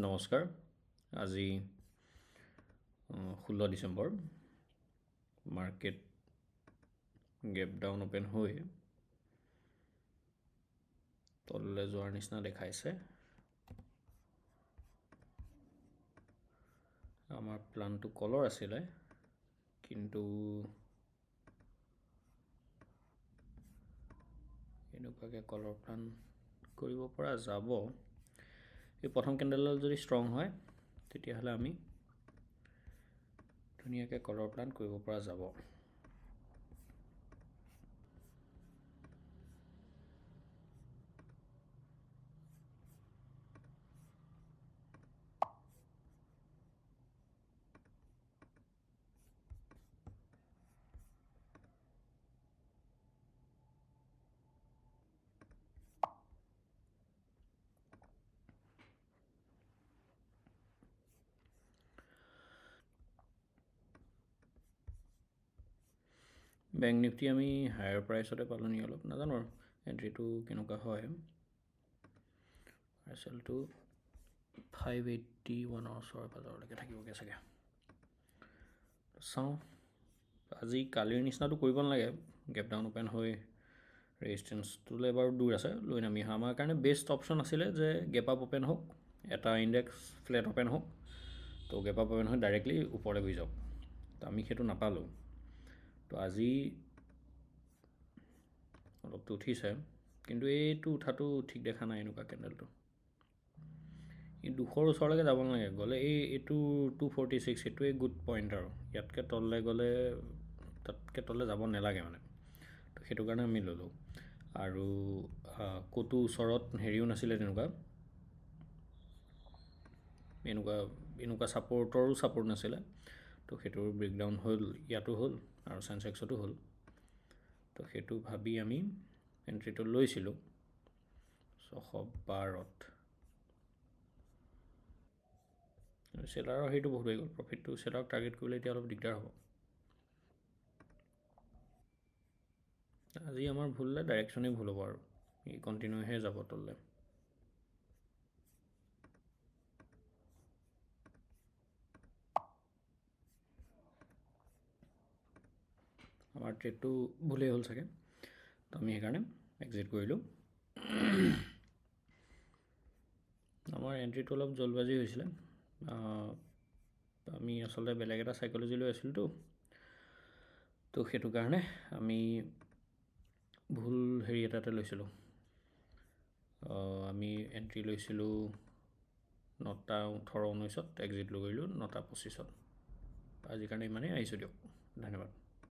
নমস্কাৰ। আজি 16 December. Market gap down open হৈ তললৈ যোৱাৰ নিচিনা দেখাইছে। আমাৰ প্লানটো কলৰ আছিলে, কিন্তু এনেকুৱাকৈ কলৰ প্লান কৰিব পৰা যাব। এই প্ৰথম কেণ্ডেলডাল যদি ষ্ট্ৰং হয় তেতিয়াহ'লে আমি ধুনীয়াকৈ কলৰ প্লান কৰিব পৰা যাব। বেংক নিফটি আমি হায়াৰ প্ৰাইচতে পালোঁ নি অলপ, নাজানো আৰু এণ্ট্ৰিটো কেনেকুৱা হয়। পাৰ্চেলটো 581 ওচৰ পাজৰলৈকে থাকিবগৈ চাগে। চাওঁ, আজি কালিৰ নিচিনাটো কৰিব নালাগে। গেপ ডাউন অপেন হৈ ৰেজিষ্টেঞ্চটোলৈ বাৰু দূৰ আছে, লৈ নামি অহা আমাৰ কাৰণে বেষ্ট অপশ্যন আছিলে যে গেপ আপ অপেন হওক, এটা ইণ্ডেক্স ফ্লেট অপেন হওক, তো গেপ আপ অপেন হৈ ডাইৰেক্টলি ওপৰলৈ গৈ যাওক। তো আমি সেইটো নাপালোঁ। তো আজি অলপতো উঠিছে, কিন্তু এইটো উঠাটো ঠিক দেখা নাই। এনেকুৱা কেণ্ডেলটো এই 200 ওচৰলৈকে যাব নালাগে, গ'লে এইটো 246 এইটোৱে গুড পইণ্ট আৰু ইয়াতকৈ তললৈ গ'লে তাতকৈ তললৈ যাব নালাগে মানে। তো সেইটো কাৰণে আমি ল'লোঁ। আৰু ক'তো ওচৰত হেৰিও নাছিলে তেনেকুৱা, এনেকুৱা ছাপৰ্টৰো ছাপৰ্ট নাছিলে। তো সেইটোৰ ব্ৰেকডাউন হ'ল, ইয়াতো হ'ল আৰু চেনচেক্সতো হ'ল। তো সেইটো ভাবি আমি এণ্ট্ৰিটো লৈছিলোঁ 612ত। চেলাৰৰ সেইটো বহুত হৈ গ'ল, প্ৰফিটটো চেলাৰক টাৰ্গেট কৰিলে এতিয়া অলপ দিগদাৰ হ'ব। আজি আমাৰ ভুল হ'লে ডাইৰেকশ্যনেই ভুল হ'ব আৰু ই কণ্টিনিউহে যাব তললৈ। আমাৰ ট্ৰেডটো ভুলেই হ'ল চাগে, তো আমি সেইকাৰণে এক্সিট কৰিলোঁ। আমাৰ এণ্ট্ৰিটো অলপ জলবাজি হৈছিলে। আমি আচলতে বেলেগ এটা চাইক'লজি লৈ আছিলোঁতো, তো সেইটো কাৰণে আমি ভুল হেৰি এটাতে লৈছিলোঁ। আমি এণ্ট্ৰি লৈছিলোঁ 9:18-19, এক্সিট লৈ কৰিলোঁ 9:25। আজিৰ কাৰণে ইমানেই, আহিছোঁ দিয়ক, ধন্যবাদ।